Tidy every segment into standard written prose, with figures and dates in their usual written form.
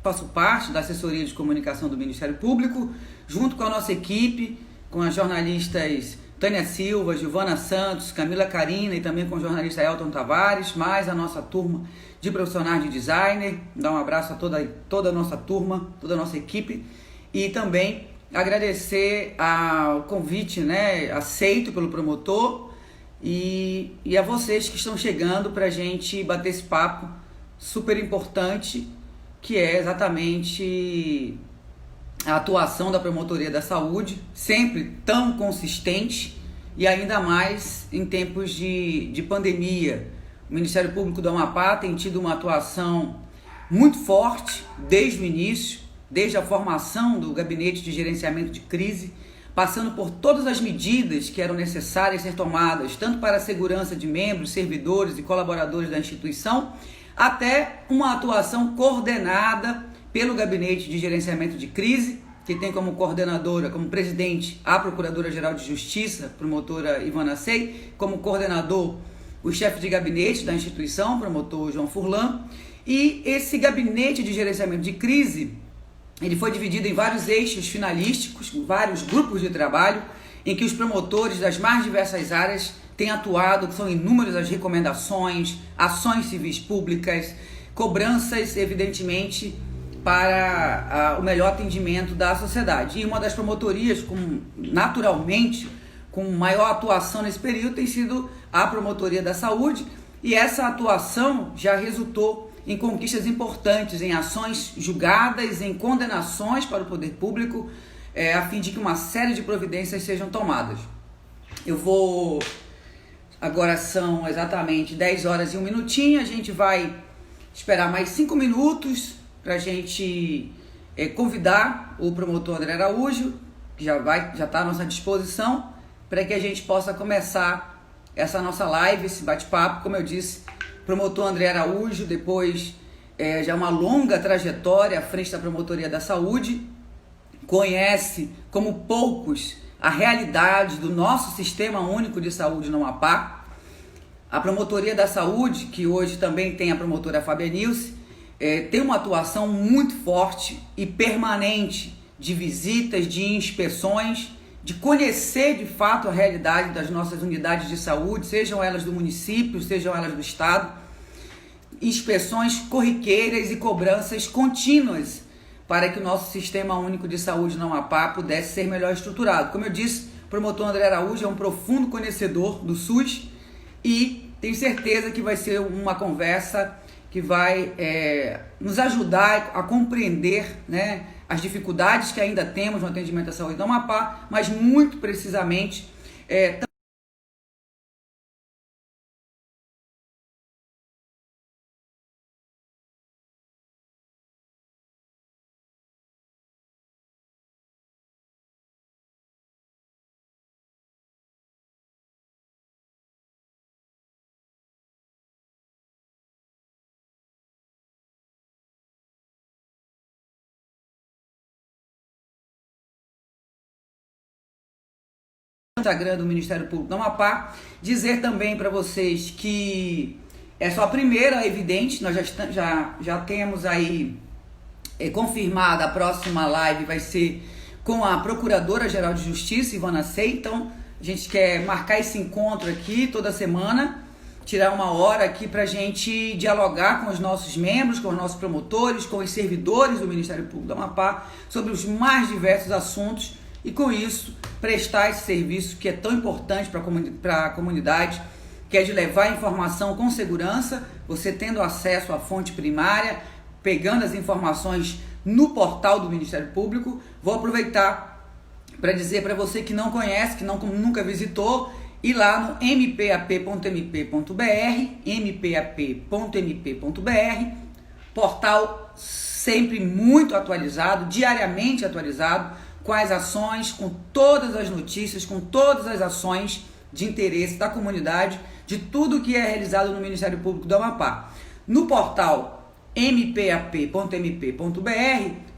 Faço parte da assessoria de comunicação do Ministério Público, junto com a nossa equipe, com as jornalistas Tânia Silva, Giovana Santos, Camila Carina e também com o jornalista Elton Tavares, mais a nossa turma de profissionais de designer. Dar um abraço a toda a nossa turma, toda a nossa equipe, e também agradecer ao convite, aceito pelo promotor, e a vocês que estão chegando para a gente bater esse papo super importante, que é exatamente a atuação da Promotoria da Saúde, sempre tão consistente, e ainda mais em tempos de pandemia. O Ministério Público do Amapá tem tido uma atuação muito forte desde o início, desde a formação do Gabinete de Gerenciamento de Crise, passando por todas as medidas que eram necessárias ser tomadas, tanto para a segurança de membros, servidores e colaboradores da instituição, até uma atuação coordenada pelo Gabinete de Gerenciamento de Crise, que tem como coordenadora, como presidente, a Procuradora-Geral de Justiça, promotora Ivana Sei, como coordenador, o chefe de gabinete da instituição, promotor João Furlan. E esse Gabinete de Gerenciamento de Crise, ele foi dividido em vários eixos finalísticos, vários grupos de trabalho, em que os promotores das mais diversas áreas têm atuado, que são inúmeras as recomendações, ações civis públicas, cobranças, evidentemente, para o melhor atendimento da sociedade. E uma das promotorias, naturalmente, com maior atuação nesse período, tem sido a Promotoria da Saúde, e essa atuação já resultou em conquistas importantes, em ações julgadas, em condenações para o poder público, a fim de que uma série de providências sejam tomadas. Agora são exatamente 10 horas e 1 minutinho, a gente vai esperar mais 5 minutos para a gente convidar o promotor André Araújo, que já está à nossa disposição, para que a gente possa começar essa nossa live, esse bate-papo. Como eu disse, promotor André Araújo, depois já uma longa trajetória à frente da Promotoria da Saúde, conhece como poucos a realidade do nosso Sistema Único de Saúde no Amapá. A Promotoria da Saúde, que hoje também tem a promotora Fábia Nilce, tem uma atuação muito forte e permanente de visitas, de inspeções, de conhecer de fato a realidade das nossas unidades de saúde, sejam elas do município, sejam elas do estado, inspeções corriqueiras e cobranças contínuas para que o nosso Sistema Único de Saúde no Amapá pudesse ser melhor estruturado. Como eu disse, o promotor André Araújo é um profundo conhecedor do SUS e tenho certeza que vai ser uma conversa que vai nos ajudar a compreender, as dificuldades que ainda temos no atendimento à saúde do Amapá, mas muito precisamente Instagram do Ministério Público do Amapá. Dizer também para vocês que é só a primeira, evidente, nós já temos aí confirmada a próxima live, vai ser com a Procuradora-Geral de Justiça, Ivana Sei. Então, a gente quer marcar esse encontro aqui toda semana, tirar uma hora aqui para a gente dialogar com os nossos membros, com os nossos promotores, com os servidores do Ministério Público do Amapá, sobre os mais diversos assuntos, e com isso prestar esse serviço que é tão importante para a comunidade, que é de levar informação com segurança, você tendo acesso à fonte primária, pegando as informações no portal do Ministério Público. Vou aproveitar para dizer para você que não conhece, que nunca visitou, ir lá no mpap.mp.br, portal sempre muito atualizado, diariamente atualizado, com as ações, com todas as notícias, com todas as ações de interesse da comunidade, de tudo que é realizado no Ministério Público do Amapá. No portal mpap.mp.br,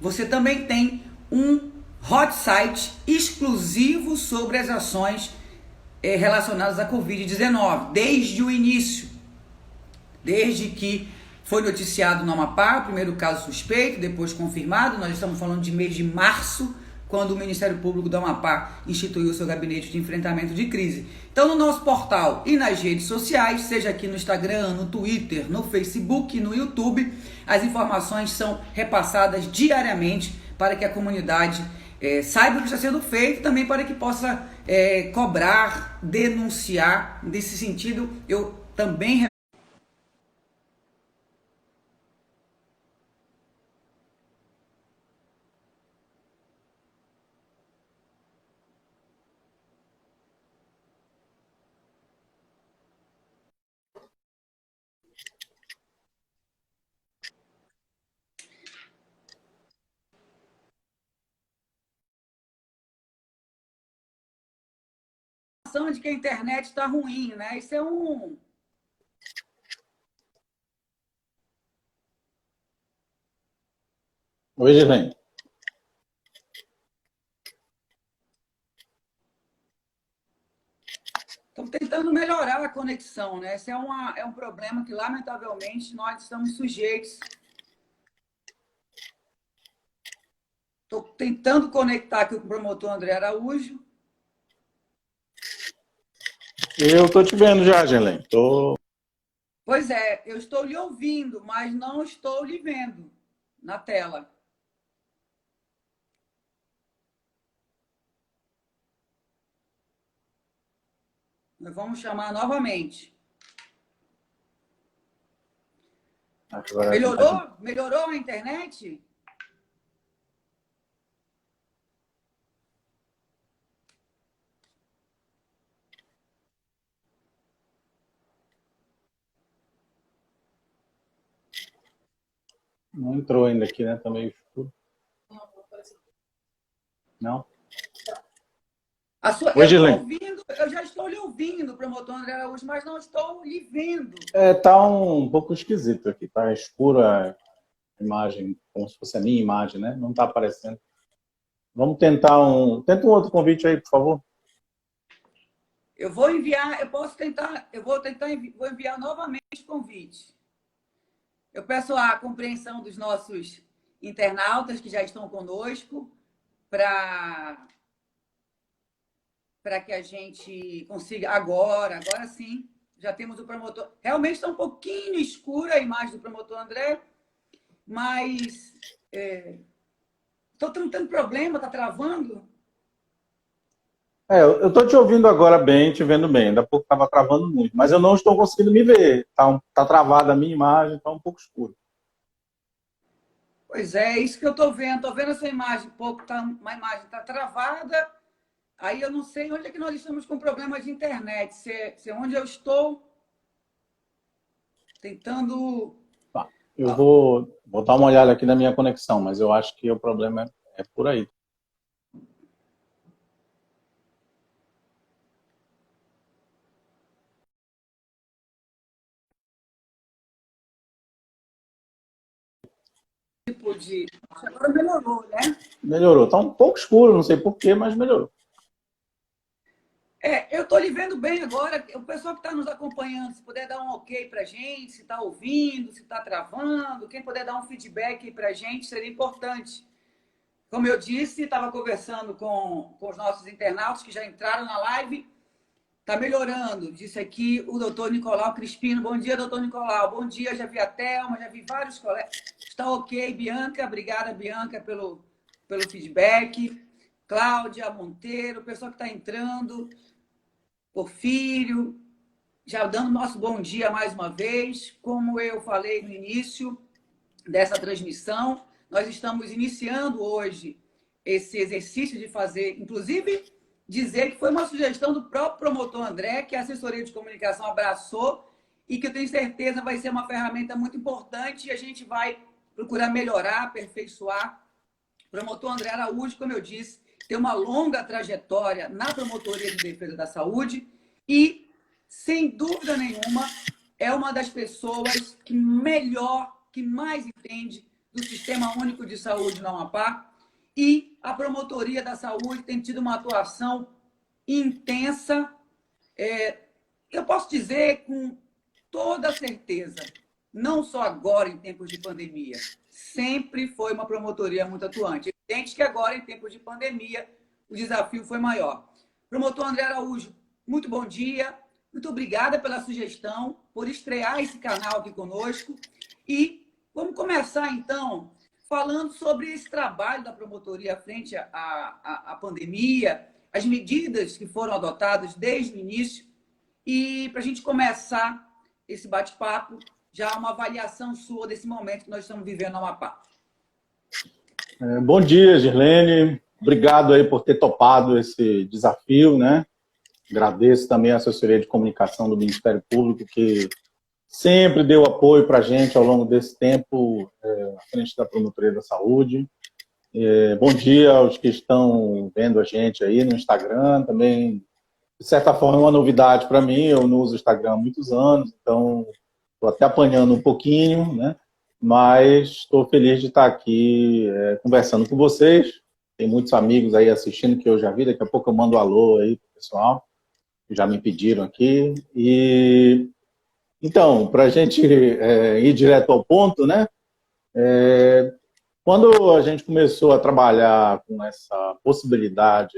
você também tem um hot site exclusivo sobre as ações relacionadas à Covid-19, desde o início, desde que foi noticiado no Amapá, o primeiro caso suspeito, depois confirmado. Nós estamos falando de mês de março, quando o Ministério Público do Amapá instituiu seu gabinete de enfrentamento de crise. Então, no nosso portal e nas redes sociais, seja aqui no Instagram, no Twitter, no Facebook, no YouTube, as informações são repassadas diariamente para que a comunidade saiba o que está sendo feito, também para que possa cobrar, denunciar. Nesse sentido, eu também de que a internet está ruim, né? Isso é um... Oi, Gislaine. Estamos tentando melhorar a conexão, né? Esse é um problema que, lamentavelmente, nós estamos sujeitos. Estou tentando conectar aqui com o promotor André Araújo. Eu estou te vendo já, Gislaine. Pois é, eu estou lhe ouvindo, mas não estou lhe vendo na tela. Nós vamos chamar novamente. Melhorou? Melhorou a internet? Não entrou ainda aqui, né? Tá meio escuro. Não? Oi, Gislaine. Eu já estou lhe ouvindo, promotor André Araújo, mas não estou lhe vendo. Tá um pouco esquisito aqui. Tá escura a imagem, como se fosse a minha imagem, né? Não tá aparecendo. Vamos tentar Tenta um outro convite aí, por favor. Eu vou enviar, vou enviar novamente o convite. Eu peço a compreensão dos nossos internautas que já estão conosco para que a gente consiga agora sim, já temos o promotor. Realmente está um pouquinho escura a imagem do promotor André, mas estou tendo problema, está travando. Eu estou te ouvindo agora bem, te vendo bem. Ainda há pouco estava travando muito, mas eu não estou conseguindo me ver. Tá travada a minha imagem, está um pouco escuro. Pois é isso que eu estou vendo. Estou vendo essa imagem, uma imagem está travada. Aí eu não sei onde é que nós estamos com problema de internet. Se é onde eu estou tentando... Tá. Eu vou dar uma olhada aqui na minha conexão, mas eu acho que o problema é por aí. Agora melhorou, né? Melhorou. Está um pouco escuro, não sei porquê, mas melhorou. Eu estou lhe vendo bem agora. O pessoal que está nos acompanhando, se puder dar um ok para a gente, se está ouvindo, se está travando, quem puder dar um feedback para a gente, seria importante. Como eu disse, estava conversando com os nossos internautas que já entraram na live. Está melhorando, disse aqui o doutor Nicolau Crispino. Bom dia, doutor Nicolau. Bom dia, já vi a Thelma, já vi vários colegas. Está ok, Bianca. Obrigada, Bianca, pelo feedback. Cláudia Monteiro, o pessoal que está entrando. Porfírio, já dando nosso bom dia mais uma vez. Como eu falei no início dessa transmissão, nós estamos iniciando hoje esse exercício de fazer, inclusive, dizer que foi uma sugestão do próprio promotor André, que a assessoria de comunicação abraçou e que eu tenho certeza vai ser uma ferramenta muito importante e a gente vai procurar melhorar, aperfeiçoar. O promotor André Araújo, como eu disse, tem uma longa trajetória na Promotoria de Defesa da Saúde e, sem dúvida nenhuma, é uma das pessoas que mais entende do Sistema Único de Saúde no Amapá. E a Promotoria da Saúde tem tido uma atuação intensa. Eu posso dizer com toda certeza, não só agora em tempos de pandemia, sempre foi uma promotoria muito atuante. É evidente que agora, em tempos de pandemia, o desafio foi maior. Promotor André Araújo, muito bom dia. Muito obrigada pela sugestão, por estrear esse canal aqui conosco. E vamos começar, então, falando sobre esse trabalho da promotoria frente à pandemia, as medidas que foram adotadas desde o início. E para a gente começar esse bate-papo, já uma avaliação sua desse momento que nós estamos vivendo no Amapá. Bom dia, Girlene. Obrigado aí por ter topado esse desafio, né? Agradeço também a assessoria de comunicação do Ministério Público, que sempre deu apoio para a gente ao longo desse tempo, à frente da Promotoria da Saúde. Bom dia aos que estão vendo a gente aí no Instagram. Também, de certa forma, é uma novidade para mim. Eu não uso o Instagram há muitos anos, então estou até apanhando um pouquinho, né? Mas estou feliz de estar aqui conversando com vocês. Tem muitos amigos aí assistindo que eu já vi. Daqui a pouco eu mando um alô aí para o pessoal, que já me pediram aqui. E então, para a gente ir direto ao ponto, né? Quando a gente começou a trabalhar com essa possibilidade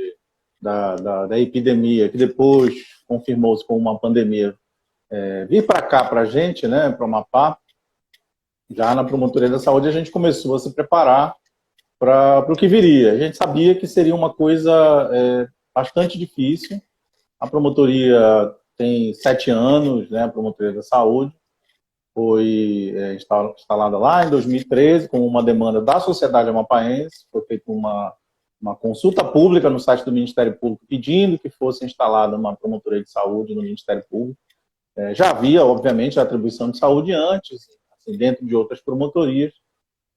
da epidemia, que depois confirmou-se como uma pandemia, vir para cá, para a gente, né, para o Amapá, já na Promotoria da Saúde, a gente começou a se preparar para o que viria. A gente sabia que seria uma coisa bastante difícil. A promotoria tem 7 anos, né, a Promotoria da Saúde. Foi instalada lá em 2013, com uma demanda da sociedade amapaense. Foi feita uma consulta pública no site do Ministério Público pedindo que fosse instalada uma promotoria de saúde no Ministério Público. Já havia, obviamente, a atribuição de saúde antes, assim, dentro de outras promotorias,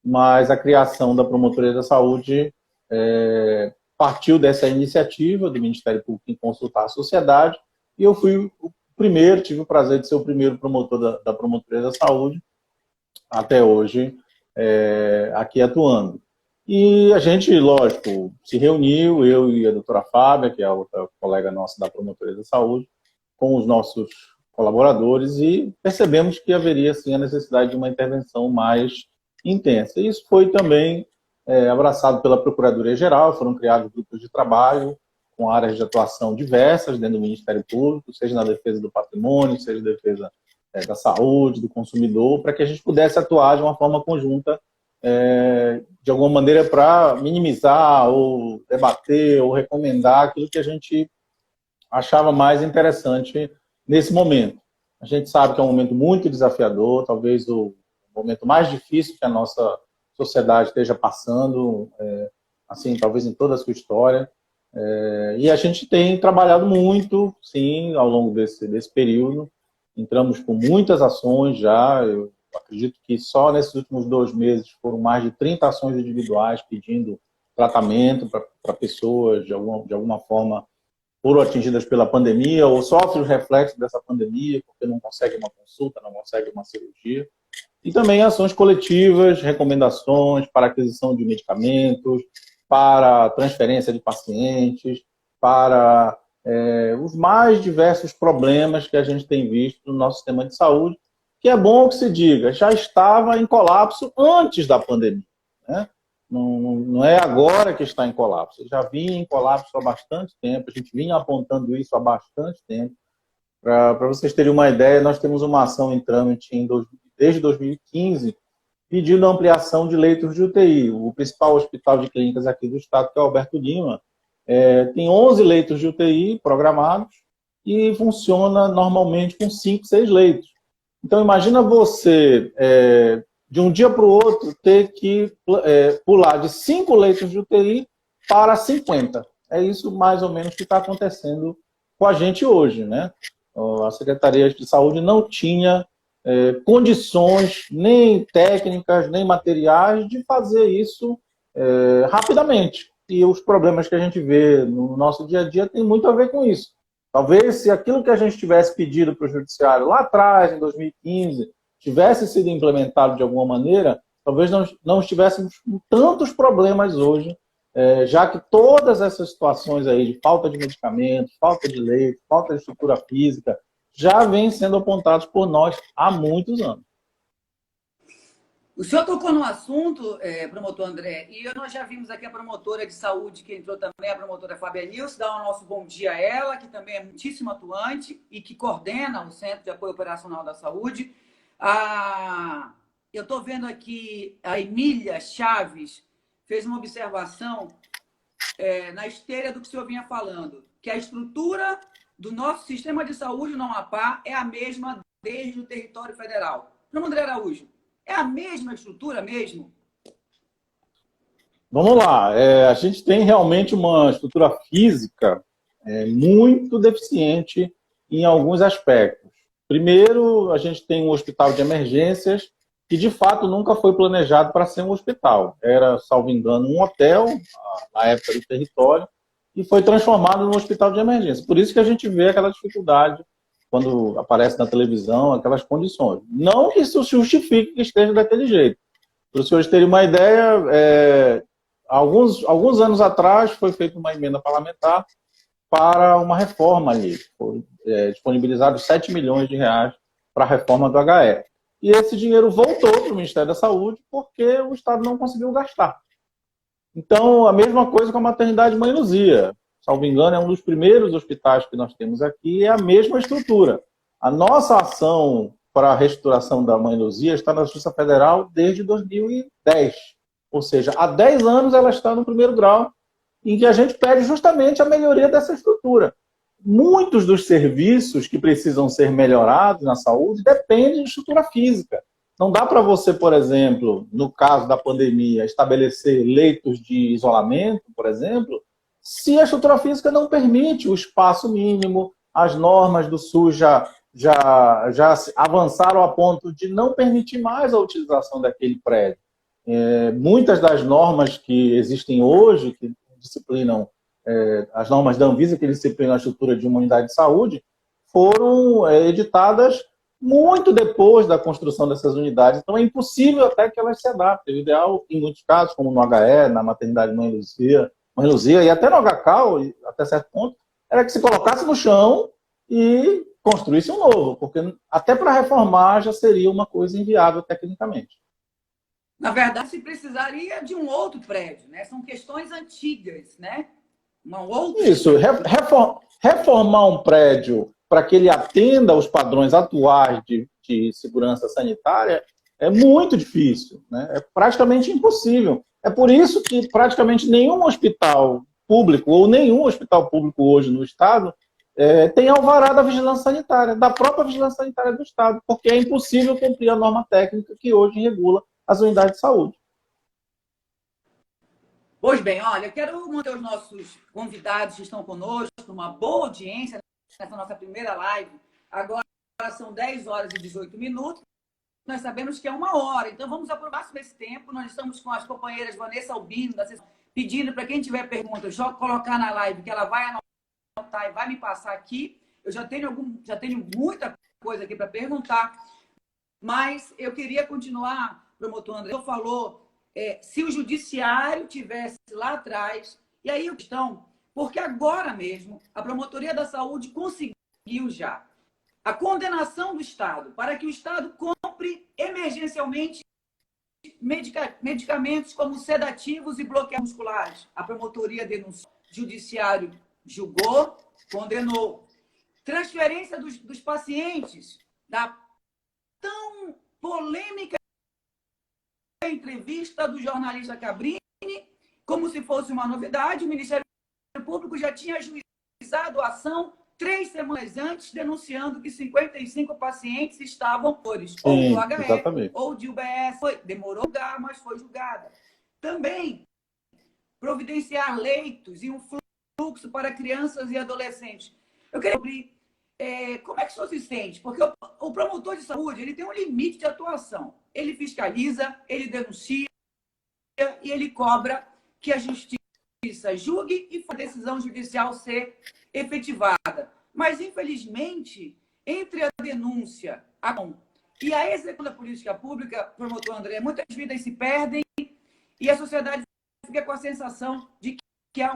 mas a criação da Promotoria da Saúde partiu dessa iniciativa do Ministério Público em consultar a sociedade, e eu fui o primeiro, tive o prazer de ser o primeiro promotor da Promotoria da Saúde, até hoje, aqui atuando. E a gente, lógico, se reuniu, eu e a doutora Fábia, que é a outra colega nossa da Promotoria da Saúde, com os nossos colaboradores, e percebemos que haveria, sim, a necessidade de uma intervenção mais intensa. Isso foi também abraçado pela Procuradoria-Geral, foram criados grupos de trabalho com áreas de atuação diversas dentro do Ministério Público, seja na defesa do patrimônio, seja na defesa da saúde, do consumidor, para que a gente pudesse atuar de uma forma conjunta, de alguma maneira, para minimizar ou debater ou recomendar aquilo que a gente achava mais interessante nesse momento. A gente sabe que é um momento muito desafiador, talvez o momento mais difícil que a nossa sociedade esteja passando, assim, talvez em toda a sua história. E a gente tem trabalhado muito, sim, ao longo desse período. Entramos com muitas ações já. Eu acredito que só nesses últimos 2 meses foram mais de 30 ações individuais pedindo tratamento para pessoas, de alguma forma, foram atingidas pela pandemia ou sofrem os reflexos dessa pandemia, porque não conseguem uma consulta, não conseguem uma cirurgia. E também ações coletivas, recomendações para aquisição de medicamentos, para transferência de pacientes, para os mais diversos problemas que a gente tem visto no nosso sistema de saúde, que é bom que se diga, já estava em colapso antes da pandemia, né? Não é agora que está em colapso, já vinha em colapso há bastante tempo, a gente vinha apontando isso há bastante tempo. Para vocês terem uma ideia, nós temos uma ação em trâmite desde 2015, pedindo ampliação de leitos de UTI. O principal hospital de clínicas aqui do estado, que é o Alberto Lima, tem 11 leitos de UTI programados e funciona normalmente com 5, 6 leitos. Então, imagina você, de um dia para o outro, ter que pular de 5 leitos de UTI para 50. É isso mais ou menos que está acontecendo com a gente hoje, né? A Secretaria de Saúde não tinha condições, nem técnicas, nem materiais, de fazer isso rapidamente. E os problemas que a gente vê no nosso dia a dia tem muito a ver com isso. Talvez se aquilo que a gente tivesse pedido para o Judiciário lá atrás, em 2015, tivesse sido implementado de alguma maneira, talvez não estivéssemos com tantos problemas hoje, já que todas essas situações aí de falta de medicamentos, falta de leite, falta de estrutura física, já vêm sendo apontados por nós há muitos anos. O senhor tocou no assunto, promotor André, e nós já vimos aqui a promotora de saúde que entrou também, a promotora Fábia Nilce, dá o nosso bom dia a ela, que também é muitíssimo atuante e que coordena o Centro de Apoio Operacional da Saúde. Eu estou vendo aqui a Emília Chaves fez uma observação na esteira do que o senhor vinha falando, que a estrutura do nosso sistema de saúde no Amapá é a mesma desde o território federal. Promotor André Araújo, é a mesma estrutura mesmo? Vamos lá. A gente tem realmente uma estrutura física muito deficiente em alguns aspectos. Primeiro, a gente tem um hospital de emergências que, de fato, nunca foi planejado para ser um hospital. Era, salvo engano, um hotel, na época do território, e foi transformado num hospital de emergência. Por isso que a gente vê aquela dificuldade quando aparece na televisão, aquelas condições. Não que isso justifique que esteja daquele jeito. Para os senhores terem uma ideia, alguns anos atrás foi feita uma emenda parlamentar para uma reforma ali. Foi disponibilizados 7 milhões de reais para a reforma do HE. E esse dinheiro voltou para o Ministério da Saúde porque o Estado não conseguiu gastar. Então, a mesma coisa com a maternidade Mãe Luzia. Salvo engano, é um dos primeiros hospitais que nós temos aqui, é a mesma estrutura. A nossa ação para a reestruturação da Mãe Luzia está na Justiça Federal desde 2010. Ou seja, há 10 anos ela está no primeiro grau, em que a gente pede justamente a melhoria dessa estrutura. Muitos dos serviços que precisam ser melhorados na saúde dependem de estrutura física. Não dá para você, por exemplo, no caso da pandemia, estabelecer leitos de isolamento, por exemplo, se a estrutura física não permite o espaço mínimo. As normas do SUS já avançaram a ponto de não permitir mais a utilização daquele prédio. Muitas das normas que existem hoje, que disciplinam, as normas da Anvisa, que disciplinam a estrutura de uma unidade de saúde, foram editadas muito depois da construção dessas unidades. Então é impossível até que elas se adaptem. O ideal, em muitos casos, como no HE, na maternidade Mãe Luzia e até no HCAL, até certo ponto, era que se colocasse no chão e construísse um novo, porque até para reformar já seria uma coisa inviável tecnicamente. Na verdade, se precisaria de um outro prédio, né? São questões antigas, né? Isso, reformar um prédio para que ele atenda aos padrões atuais de segurança sanitária é muito difícil, né? É praticamente impossível. É por isso que praticamente nenhum hospital público, ou nenhum hospital público hoje no Estado, tem alvará da vigilância sanitária, da própria vigilância sanitária do Estado, porque é impossível cumprir a norma técnica que hoje regula as unidades de saúde. Pois bem, olha, eu quero manter os nossos convidados que estão conosco, uma boa audiência nessa nossa primeira live. Agora são 10 horas e 18 minutos. Nós sabemos que é 1 hora, então vamos aproveitar esse tempo. Nós estamos com as companheiras Vanessa Albino, pedindo para quem tiver perguntas, só colocar na live, que ela vai anotar e vai me passar aqui. Eu já tenho muita coisa aqui para perguntar, mas eu queria continuar, promotor André, eu falou, se o judiciário tivesse lá atrás, e aí a questão, porque agora mesmo a Promotoria da Saúde conseguiu já a condenação do Estado para que o Estado compre emergencialmente medicamentos como sedativos e bloqueadores musculares. A promotoria denunciou, o judiciário julgou, condenou. Transferência dos pacientes da tão polêmica entrevista do jornalista Cabrini, como se fosse uma novidade, o Ministério Público já tinha ajuizado a ação 3 semanas antes, denunciando que 55 pacientes estavam cores, ou do HE, exatamente, ou de UBS. Demorou a julgar, mas foi julgada. Também providenciar leitos e um fluxo para crianças e adolescentes. Eu queria abrir como é que o senhor se sente? Porque o promotor de saúde ele tem um limite de atuação. Ele fiscaliza, ele denuncia e ele cobra que a justiça julgue e a decisão judicial ser efetivada. Mas, infelizmente, entre a denúncia e a execução da política pública, promotor André, muitas vidas se perdem e a sociedade fica com a sensação de que há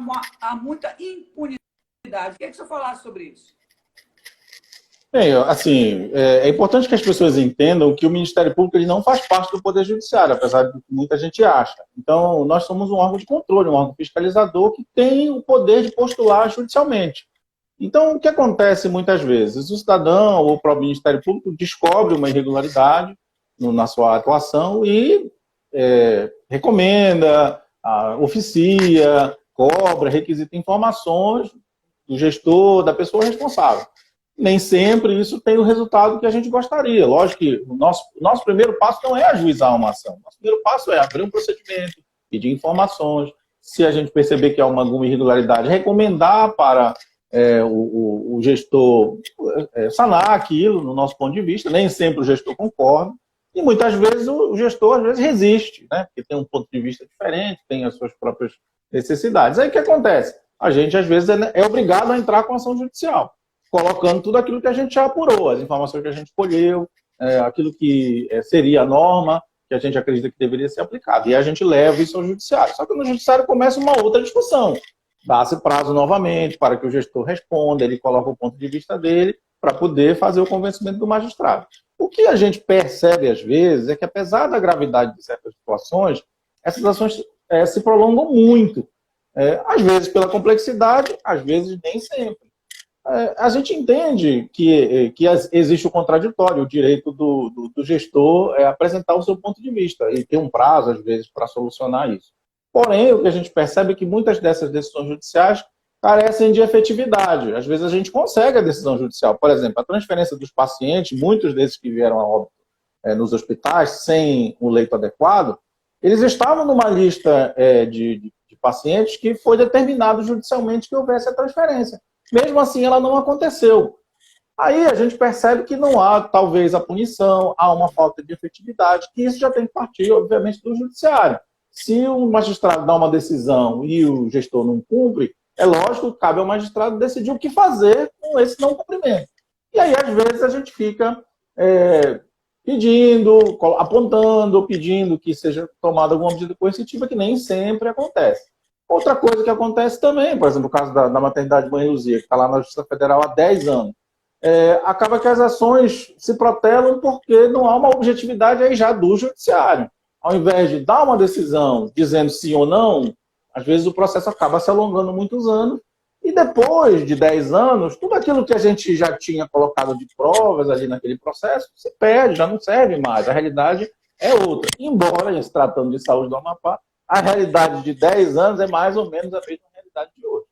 muita impunidade. O que é que o senhor falasse sobre isso? Bem, assim, é importante que as pessoas entendam que o Ministério Público ele não faz parte do Poder Judiciário, apesar de que muita gente acha. Então, nós somos um órgão de controle, um órgão fiscalizador que tem o poder de postular judicialmente. Então, o que acontece muitas vezes? O cidadão ou o próprio Ministério Público descobre uma irregularidade na sua atuação e recomenda, oficia, cobra, requisita informações do gestor, da pessoa responsável. Nem sempre isso tem o resultado que a gente gostaria. Lógico que o nosso primeiro passo não é ajuizar uma ação. Nosso primeiro passo é abrir um procedimento, pedir informações. Se a gente perceber que há alguma irregularidade, recomendar para o gestor sanar aquilo, no nosso ponto de vista. Nem sempre o gestor concorda. E muitas vezes o gestor às vezes resiste, né? Porque tem um ponto de vista diferente, tem as suas próprias necessidades. Aí o que acontece? A gente às vezes é obrigado a entrar com ação judicial, colocando tudo aquilo que a gente já apurou, as informações que a gente colheu, aquilo que seria a norma, que a gente acredita que deveria ser aplicado. E a gente leva isso ao judiciário. Só que no judiciário começa uma outra discussão. Dá-se prazo novamente para que o gestor responda, ele coloca o ponto de vista dele para poder fazer o convencimento do magistrado. O que a gente percebe às vezes é que, apesar da gravidade de certas situações, essas ações se prolongam muito. Às vezes pela complexidade, às vezes nem sempre. A gente entende que existe o contraditório, o direito do gestor apresentar o seu ponto de vista e ter um prazo, às vezes, para solucionar isso. Porém, o que a gente percebe é que muitas dessas decisões judiciais carecem de efetividade. Às vezes a gente consegue a decisão judicial. Por exemplo, a transferência dos pacientes, muitos desses que vieram a óbito nos hospitais sem o leito adequado, eles estavam numa lista de pacientes que foi determinado judicialmente que houvesse a transferência. Mesmo assim, ela não aconteceu. Aí a gente percebe que não há, talvez, a punição, há uma falta de efetividade, que isso já tem que partir, obviamente, do judiciário. Se o magistrado dá uma decisão e o gestor não cumpre, é lógico que cabe ao magistrado decidir o que fazer com esse não cumprimento. E aí, às vezes, a gente fica pedindo, apontando, pedindo que seja tomada alguma medida coercitiva, que nem sempre acontece. Outra coisa que acontece também, por exemplo, o caso da maternidade Mãe Luzia, que está lá na Justiça Federal há 10 anos, acaba que as ações se protelam porque não há uma objetividade aí já do judiciário. Ao invés de dar uma decisão dizendo sim ou não, às vezes o processo acaba se alongando muitos anos e depois de 10 anos, tudo aquilo que a gente já tinha colocado de provas ali naquele processo se perde, já não serve mais. A realidade é outra. Embora, se tratando de saúde do Amapá, a realidade de 10 anos é mais ou menos a mesma realidade de hoje.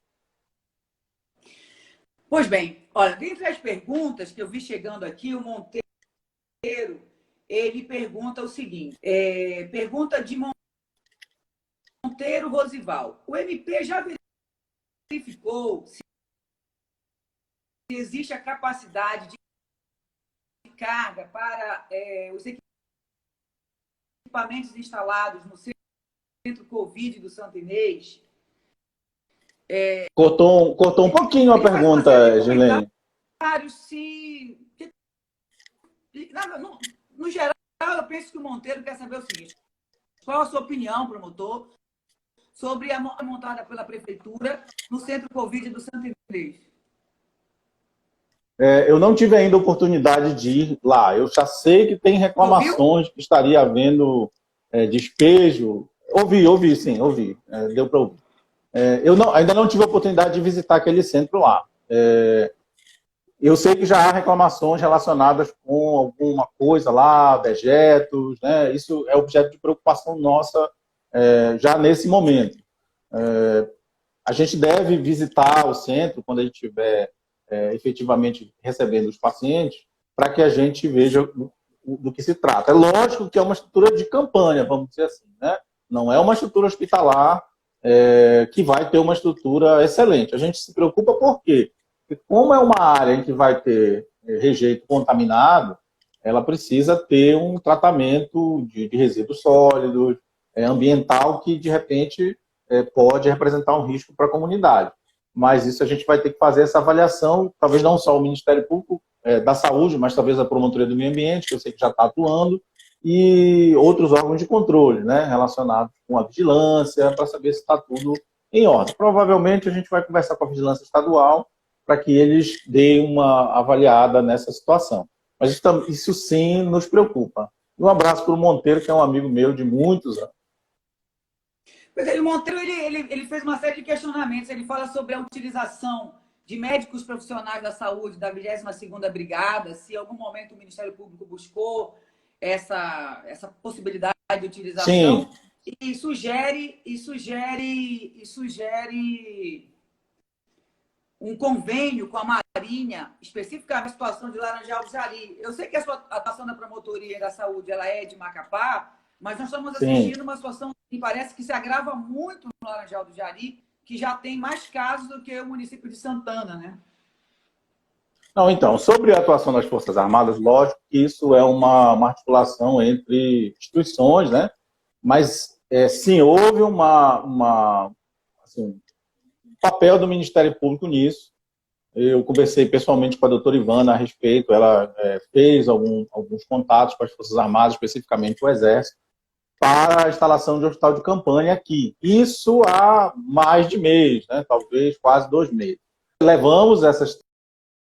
Pois bem, olha, dentre as perguntas que eu vi chegando aqui, o Monteiro, ele pergunta o seguinte, pergunta de Monteiro Rosival. O MP já verificou se existe a capacidade de carga para os equipamentos instalados no Centro Covid do Santo Inês? Cortou um pouquinho a pergunta, Gilene. Se... No geral, eu penso que o Monteiro quer saber o seguinte: qual a sua opinião, promotor, sobre a montada pela Prefeitura no Centro Covid do Santo Inês? Eu não tive ainda a oportunidade de ir lá. Eu já sei que tem reclamações, que estaria havendo despejo. Ouvi, sim, ouvi. Deu para ouvir. Ainda não tive a oportunidade de visitar aquele centro lá. Eu sei que já há reclamações relacionadas com alguma coisa lá, dejetos, né? Isso é objeto de preocupação nossa já nesse momento. A gente deve visitar o centro quando a gente estiver efetivamente recebendo os pacientes, para que a gente veja do que se trata. É lógico que é uma estrutura de campanha, vamos dizer assim, né? Não é uma estrutura hospitalar que vai ter uma estrutura excelente. A gente se preocupa por quê? Porque como é uma área em que vai ter rejeito contaminado, ela precisa ter um tratamento de resíduos sólidos, ambiental, que de repente pode representar um risco para a comunidade. Mas isso a gente vai ter que fazer essa avaliação, talvez não só o Ministério Público da Saúde, mas talvez a Promotoria do Meio Ambiente, que eu sei que já está atuando, e outros órgãos de controle, né, relacionados com a vigilância, para saber se está tudo em ordem. Provavelmente a gente vai conversar com a vigilância estadual para que eles deem uma avaliada nessa situação. Mas isso sim nos preocupa. Um abraço para o Monteiro, que é um amigo meu de muitos anos. Pois é, o Monteiro ele fez uma série de questionamentos. Ele fala sobre a utilização de médicos profissionais da saúde da 22ª Brigada, se em algum momento o Ministério Público buscou essa possibilidade de utilização. Sim. E sugere um convênio com a Marinha, especificamente a situação de Laranjal do Jari. Eu sei que a atuação da Promotoria da Saúde ela é de Macapá, mas nós estamos assistindo uma situação que parece que se agrava muito no Laranjal do Jari, que já tem mais casos do que o município de Santana, né? Não, então, sobre a atuação das Forças Armadas, lógico que isso é uma articulação entre instituições, né? Mas, sim, houve assim, um papel do Ministério Público nisso. Eu conversei pessoalmente com a doutora Ivana a respeito, ela fez alguns contatos com as Forças Armadas, especificamente o Exército, para a instalação de um hospital de campanha aqui. Isso há mais de mês, né? Talvez quase 2 meses. Levamos essas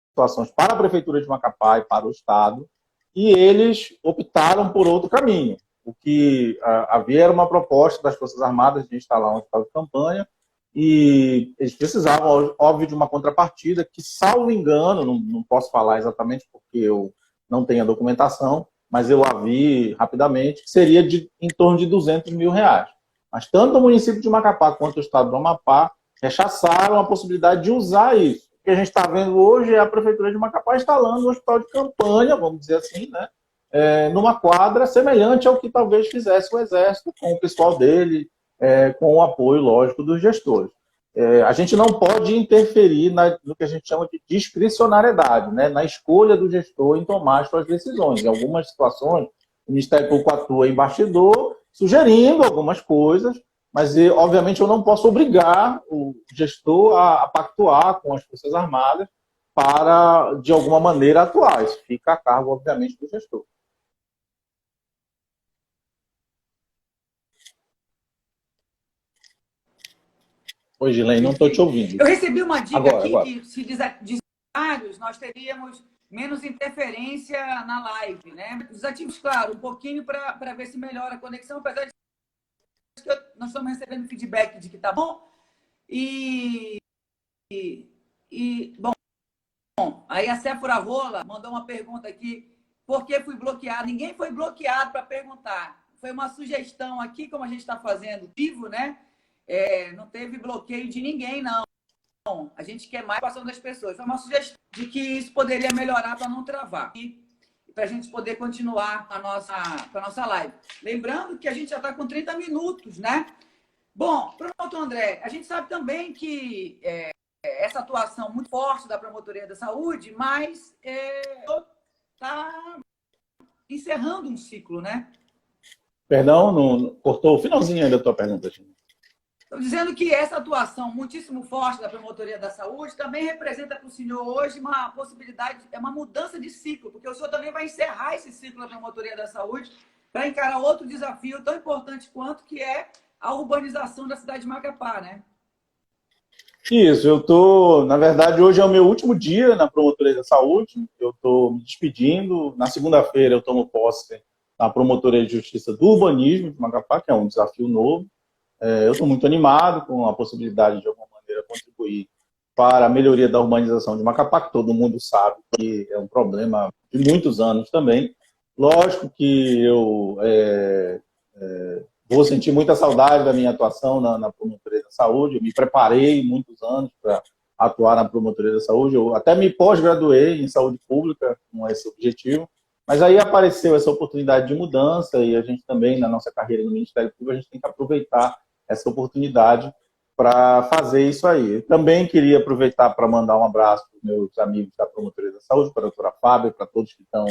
situações para a Prefeitura de Macapá e para o Estado, e eles optaram por outro caminho. O que havia era uma proposta das Forças Armadas de instalar um hospital de campanha, e eles precisavam, óbvio, de uma contrapartida que, salvo engano, não posso falar exatamente porque eu não tenho a documentação, mas eu a vi rapidamente, que seria em torno de R$200 mil. Mas tanto o município de Macapá quanto o estado do Amapá rechaçaram a possibilidade de usar isso. O que a gente está vendo hoje é a Prefeitura de Macapá instalando um hospital de campanha, vamos dizer assim, né, numa quadra semelhante ao que talvez fizesse o Exército com o pessoal dele, com o apoio, lógico, dos gestores. A gente não pode interferir no que a gente chama de discricionariedade, né, na escolha do gestor em tomar as suas decisões. Em algumas situações, o Ministério Público atua em bastidor, sugerindo algumas coisas, mas, obviamente, eu não posso obrigar o gestor a pactuar com as Forças Armadas para, de alguma maneira, atuar. Isso fica a cargo, obviamente, do gestor. Oi, Gilene, não estou te ouvindo. Eu recebi uma dica agora. Que se desativados, nós teríamos menos interferência na live, né? Desativos, claro, um pouquinho para ver se melhora a conexão, apesar de que nós estamos recebendo feedback de que tá bom. Bom, aí a Séfora Rola mandou uma pergunta aqui: por que fui bloqueado? Ninguém foi bloqueado para perguntar. Foi uma sugestão aqui, como a gente está fazendo vivo, né? Não teve bloqueio de ninguém, não. A gente quer mais participação das pessoas. Foi uma sugestão de que isso poderia melhorar para não travar. E para a gente poder continuar a nossa live. Lembrando que a gente já está com 30 minutos, né? Bom, promotor André, a gente sabe também que essa atuação muito forte da Promotoria da Saúde, mas está encerrando um ciclo, né? Perdão, não cortou o finalzinho aí da tua pergunta, gente. Estou dizendo que essa atuação muitíssimo forte da Promotoria da Saúde também representa para o senhor hoje uma possibilidade, uma mudança de ciclo, porque o senhor também vai encerrar esse ciclo da Promotoria da Saúde para encarar outro desafio tão importante quanto, que é a urbanização da cidade de Macapá, né? Isso, na verdade, hoje é o meu último dia na Promotoria da Saúde, eu estou me despedindo. Na segunda-feira eu tomo posse na Promotoria de Justiça do Urbanismo de Macapá, que é um desafio novo. Eu estou muito animado com a possibilidade de alguma maneira contribuir para a melhoria da urbanização de Macapá, que todo mundo sabe que é um problema de muitos anos também. Lógico que eu vou sentir muita saudade da minha atuação na Promotoria da Saúde. Eu me preparei muitos anos para atuar na Promotoria da Saúde. Eu até me pós-graduei em saúde pública com esse objetivo. Mas aí apareceu essa oportunidade de mudança e a gente também, na nossa carreira no Ministério Público, a gente tem que aproveitar essa oportunidade para fazer isso aí. Eu também queria aproveitar para mandar um abraço para os meus amigos da Promotoria da Saúde, para a doutora Fábio, para todos que estão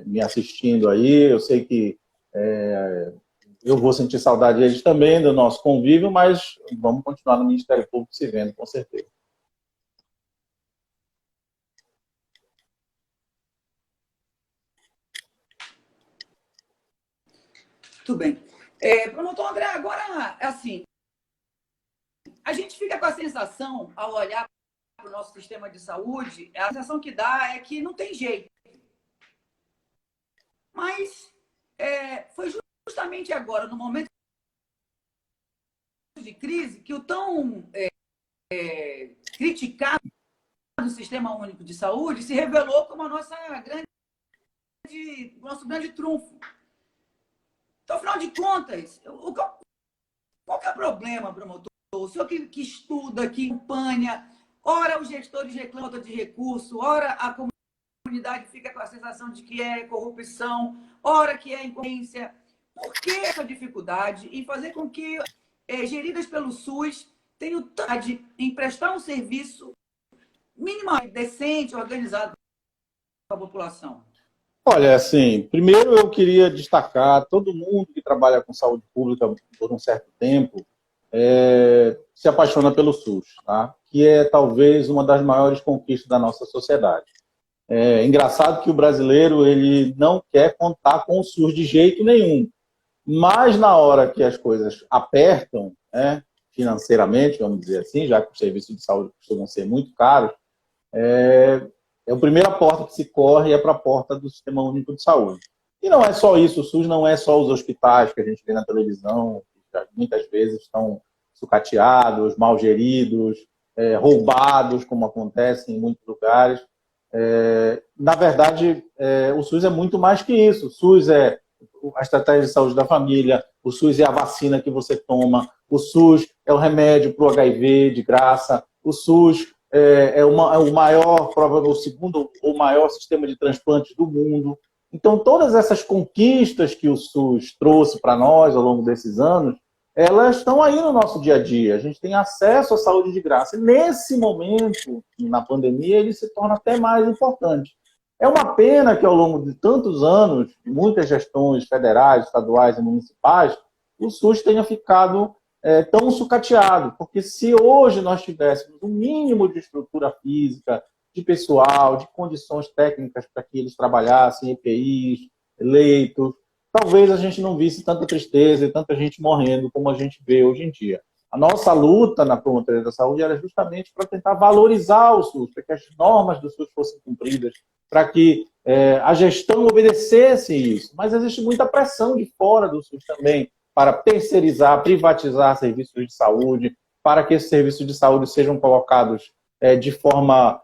me assistindo aí. Eu sei que eu vou sentir saudade deles também, do nosso convívio, mas vamos continuar no Ministério Público se vendo, com certeza. Tudo bem. Promotor André, agora, assim, a gente fica com a sensação, ao olhar para o nosso sistema de saúde, a sensação que dá é que não tem jeito. Mas foi justamente agora, no momento de crise, que o tão criticado Sistema Único de Saúde se revelou como nosso grande trunfo. Então, afinal de contas, qual que é o problema, promotor? O senhor que estuda, que acompanha, ora os gestores reclamam de recurso, ora a comunidade fica com a sensação de que é corrupção, ora que é incoerência. Por que essa dificuldade em fazer com que geridas pelo SUS tenham vontade em prestar um serviço minimamente decente, organizado para a população? Olha, assim, primeiro eu queria destacar todo mundo que trabalha com saúde pública por um certo tempo se apaixona pelo SUS, tá? Que é talvez uma das maiores conquistas da nossa sociedade. É engraçado que o brasileiro ele não quer contar com o SUS de jeito nenhum, mas na hora que as coisas apertam, né, financeiramente, vamos dizer assim, já que os serviços de saúde costumam ser muito caros, é a primeira porta que se corre é para a porta do Sistema Único de Saúde. E não é só isso, o SUS não é só os hospitais que a gente vê na televisão, que muitas vezes estão sucateados, mal geridos, roubados, como acontece em muitos lugares. Na verdade, o SUS é muito mais que isso. O SUS é a estratégia de saúde da família, o SUS é a vacina que você toma, o SUS é o remédio para o HIV de graça, o SUS o maior, o segundo ou maior sistema de transplantes do mundo. Então, todas essas conquistas que o SUS trouxe para nós ao longo desses anos, elas estão aí no nosso dia a dia. A gente tem acesso à saúde de graça. E nesse momento, na pandemia, ele se torna até mais importante. É uma pena que ao longo de tantos anos, de muitas gestões federais, estaduais e municipais, o SUS tenha ficado tão sucateado, porque se hoje nós tivéssemos um mínimo de estrutura física, de pessoal, de condições técnicas para que eles trabalhassem, EPIs, leitos, talvez a gente não visse tanta tristeza e tanta gente morrendo como a gente vê hoje em dia. A nossa luta na Promotoria da Saúde era justamente para tentar valorizar o SUS, para que as normas do SUS fossem cumpridas, para que a gestão obedecesse isso. Mas existe muita pressão de fora do SUS também, para terceirizar, privatizar serviços de saúde, para que esses serviços de saúde sejam colocados de forma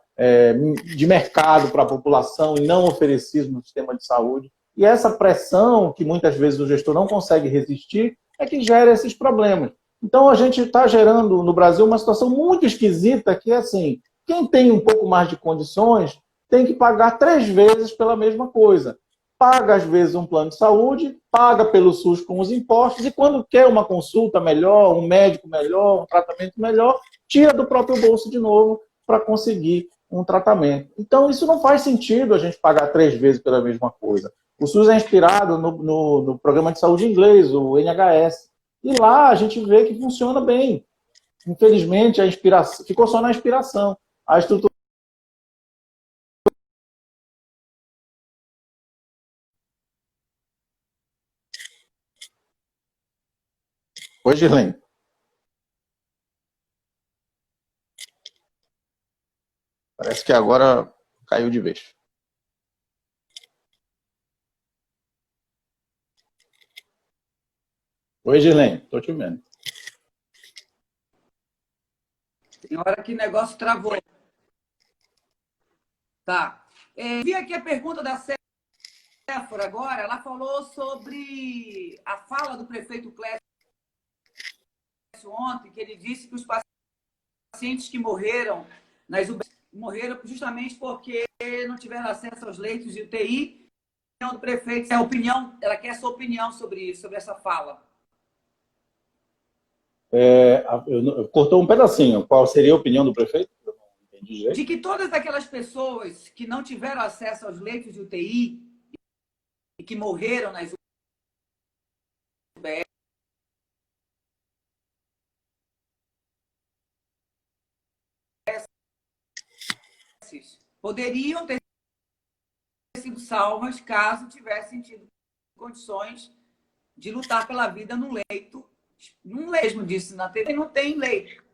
de mercado para a população e não oferecidos no sistema de saúde. E essa pressão, que muitas vezes o gestor não consegue resistir, é que gera esses problemas. Então, a gente está gerando no Brasil uma situação muito esquisita, que é assim, quem tem um pouco mais de condições tem que pagar 3 vezes pela mesma coisa. Paga, às vezes, um plano de saúde, paga pelo SUS com os impostos, e quando quer uma consulta melhor, um médico melhor, um tratamento melhor, tira do próprio bolso de novo para conseguir um tratamento. Então, isso não faz sentido a gente pagar 3 vezes pela mesma coisa. O SUS é inspirado no programa de saúde inglês, o NHS, e lá a gente vê que funciona bem. Infelizmente, a inspiração ficou só na inspiração. A estrutura. Oi, Girlene. Parece que agora caiu de vez. Oi, Girlene. Estou te vendo. Tem hora que o negócio travou. Tá. Vi aqui a pergunta da Séfora agora. Ela falou sobre a fala do prefeito Clécio ontem, que ele disse que os pacientes que morreram nas UBS morreram justamente porque não tiveram acesso aos leitos de UTI. A opinião do prefeito, ela quer a sua opinião sobre isso, sobre essa fala. Cortou um pedacinho. Qual seria a opinião do prefeito? Eu não entendi direito. De que todas aquelas pessoas que não tiveram acesso aos leitos de UTI e que morreram nas UBS poderiam ter sido salvas caso tivessem tido condições de lutar pela vida no leito. Não mesmo disse na TV, não tem leito.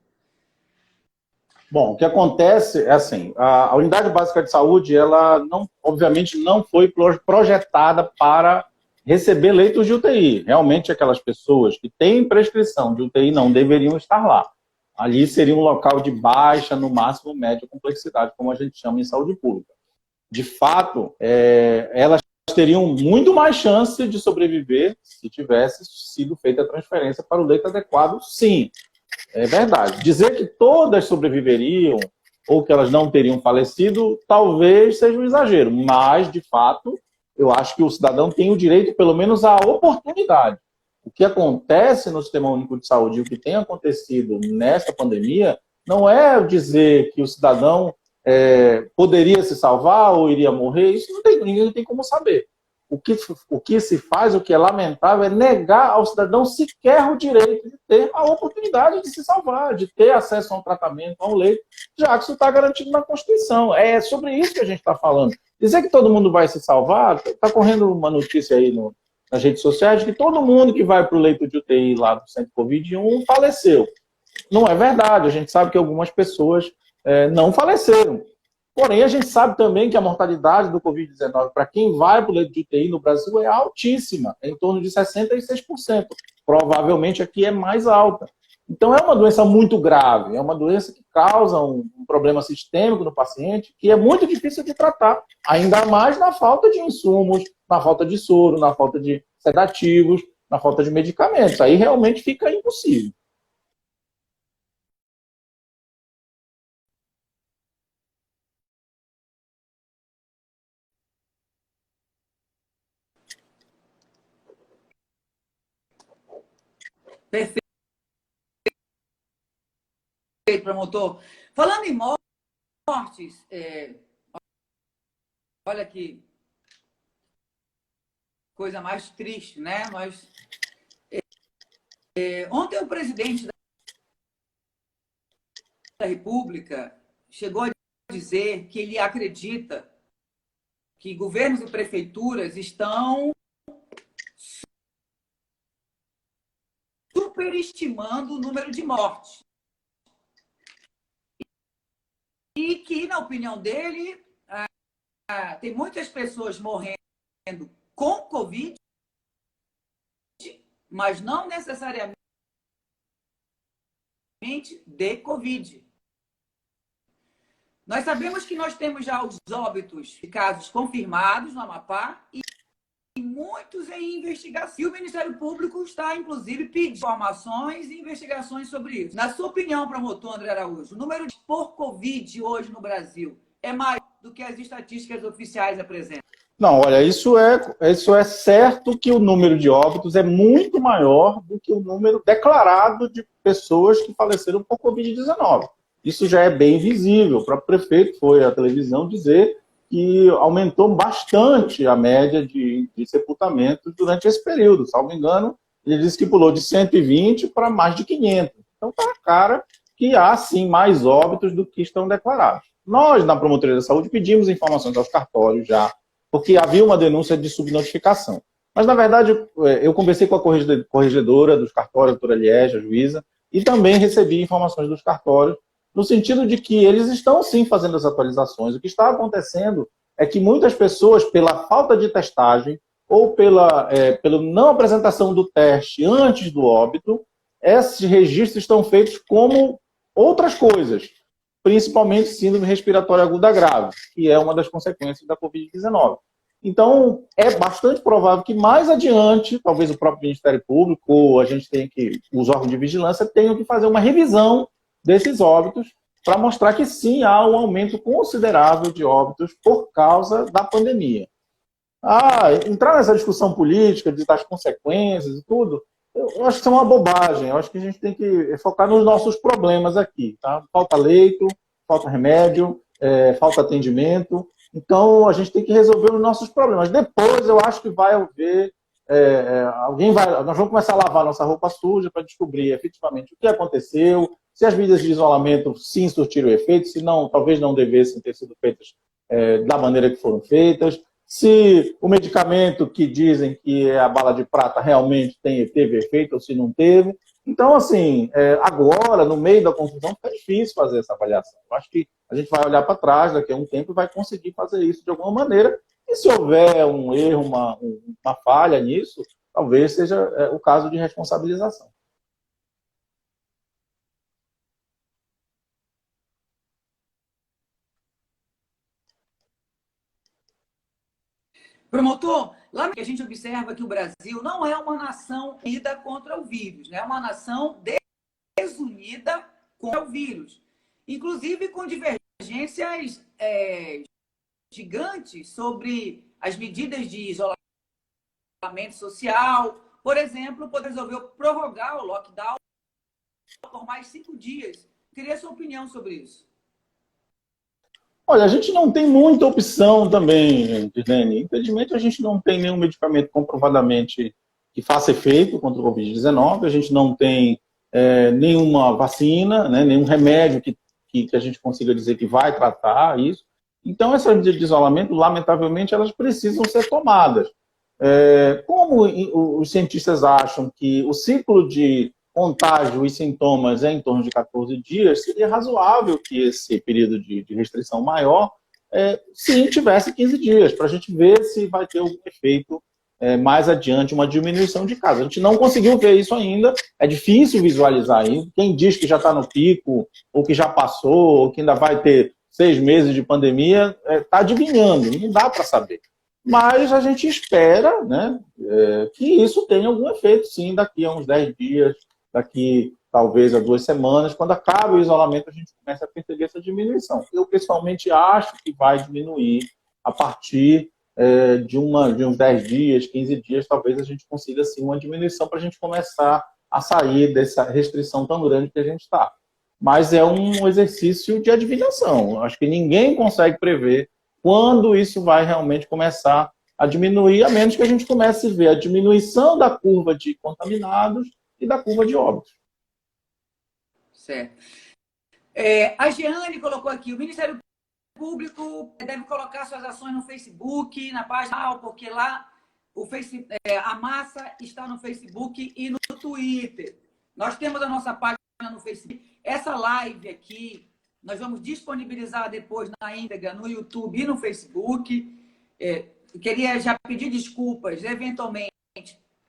Bom, o que acontece é assim, a unidade básica de saúde, ela não, obviamente não foi projetada para receber leitos de UTI. Realmente aquelas pessoas que têm prescrição de UTI não deveriam estar lá. Ali seria um local de baixa, no máximo média complexidade, como a gente chama em saúde pública. De fato, elas teriam muito mais chance de sobreviver se tivesse sido feita a transferência para o leito adequado, sim. É verdade. Dizer que todas sobreviveriam ou que elas não teriam falecido, talvez seja um exagero. Mas, de fato, eu acho que o cidadão tem o direito, pelo menos, à oportunidade. O que acontece no Sistema Único de Saúde e o que tem acontecido nessa pandemia não é dizer que o cidadão poderia se salvar ou iria morrer. Isso ninguém tem como saber. O que se faz, o que é lamentável, é negar ao cidadão sequer o direito de ter a oportunidade de se salvar, de ter acesso a um tratamento, a um leito, já que isso está garantido na Constituição. É sobre isso que a gente está falando. Dizer que todo mundo vai se salvar, está correndo uma notícia aí nas redes sociais de que todo mundo que vai para o leito de UTI lá do Centro Covid-1 faleceu. Não é verdade, a gente sabe que algumas pessoas não faleceram. Porém, a gente sabe também que a mortalidade do Covid-19 para quem vai para o leito de UTI no Brasil é altíssima, é em torno de 66%. Provavelmente aqui é mais alta. Então, é uma doença muito grave, é uma doença que causa um problema sistêmico no paciente que é muito difícil de tratar, ainda mais na falta de insumos, na falta de soro, na falta de sedativos, na falta de medicamentos. Aí realmente fica impossível. Perfeito, promotor. Falando em mortes, olha que coisa mais triste, né? Ontem o presidente da República chegou a dizer que ele acredita que governos e prefeituras estão superestimando o número de mortes. E que, na opinião dele, tem muitas pessoas morrendo com Covid, mas não necessariamente de Covid. Nós sabemos que nós temos já os óbitos de casos confirmados no Amapá e muitos em investigação. E o Ministério Público está, inclusive, pedindo informações e investigações sobre isso. Na sua opinião, promotor André Araújo, o número de por Covid hoje no Brasil é maior do que as estatísticas oficiais apresentam? Não, olha, isso é certo que o número de óbitos é muito maior do que o número declarado de pessoas que faleceram por Covid-19. Isso já é bem visível. O próprio prefeito foi à televisão dizer que aumentou bastante a média de sepultamentos durante esse período. Salvo engano, ele disse que pulou de 120 para mais de 500. Então está na cara que há, sim, mais óbitos do que estão declarados. Nós, na Promotoria da Saúde, pedimos informações aos cartórios já, porque havia uma denúncia de subnotificação. Mas, na verdade, eu conversei com a corregedora dos cartórios, a doutora Liege, a juíza, e também recebi informações dos cartórios, no sentido de que eles estão, sim, fazendo as atualizações. O que está acontecendo é que muitas pessoas, pela falta de testagem ou pela não apresentação do teste antes do óbito, esses registros estão feitos como outras coisas, principalmente síndrome respiratória aguda grave, que é uma das consequências da Covid-19. Então, é bastante provável que mais adiante, talvez o próprio Ministério Público, ou os órgãos de vigilância, tenham que fazer uma revisão desses óbitos para mostrar que sim, há um aumento considerável de óbitos por causa da pandemia. Entrar nessa discussão política, das consequências e tudo, eu acho que isso é uma bobagem. Eu acho que a gente tem que focar nos nossos problemas aqui. Tá? Falta leito, falta remédio, falta atendimento. Então, a gente tem que resolver os nossos problemas. Depois, eu acho que vai haver... nós vamos começar a lavar nossa roupa suja para descobrir efetivamente o que aconteceu, se as medidas de isolamento sim surtiram efeito, se não, talvez não devessem ter sido feitas da maneira que foram feitas, se o medicamento que dizem que é a bala de prata realmente teve efeito ou se não teve. Então, assim, agora, no meio da confusão, fica difícil fazer essa avaliação. Eu acho que a gente vai olhar para trás daqui a um tempo e vai conseguir fazer isso de alguma maneira. E se houver um erro, uma falha nisso, talvez seja o caso de responsabilização. Promotor, lá que a gente observa que o Brasil não é uma nação unida contra o vírus, né? É uma nação desunida contra o vírus, inclusive com divergências gigantes sobre as medidas de isolamento social. Por exemplo, o Poder resolveu prorrogar o lockdown por mais 5 dias. Queria a sua opinião sobre isso. Olha, a gente não tem muita opção também, Gislene. Infelizmente, a gente não tem nenhum medicamento comprovadamente que faça efeito contra o Covid-19. A gente não tem nenhuma vacina, né, nenhum remédio que a gente consiga dizer que vai tratar isso. Então, essas medidas de isolamento, lamentavelmente, elas precisam ser tomadas. Como os cientistas acham que o ciclo de contágio e sintomas é em torno de 14 dias, seria razoável que esse período de restrição maior, sim, tivesse 15 dias, para a gente ver se vai ter algum efeito mais adiante, uma diminuição de casos. A gente não conseguiu ver isso ainda, é difícil visualizar isso. Quem diz que já está no pico, ou que já passou, ou que ainda vai ter 6 meses de pandemia, está adivinhando, não dá para saber. Mas a gente espera, né, que isso tenha algum efeito, sim, daqui a uns 10 dias, daqui talvez a 2 semanas, quando acaba o isolamento, a gente começa a perceber essa diminuição. Eu, pessoalmente, acho que vai diminuir a partir de uns 10 dias, 15 dias, talvez a gente consiga, sim, uma diminuição para a gente começar a sair dessa restrição tão grande que a gente está. Mas é um exercício de adivinhação. Acho que ninguém consegue prever quando isso vai realmente começar a diminuir, a menos que a gente comece a ver a diminuição da curva de contaminados e da curva de óbitos. Certo. A Jeane colocou aqui, o Ministério Público deve colocar suas ações no Facebook, na página, porque lá a massa está no Facebook e no Twitter. Nós temos a nossa página no Facebook. Essa live aqui, nós vamos disponibilizar depois na íntegra no YouTube e no Facebook. Queria já pedir desculpas, eventualmente,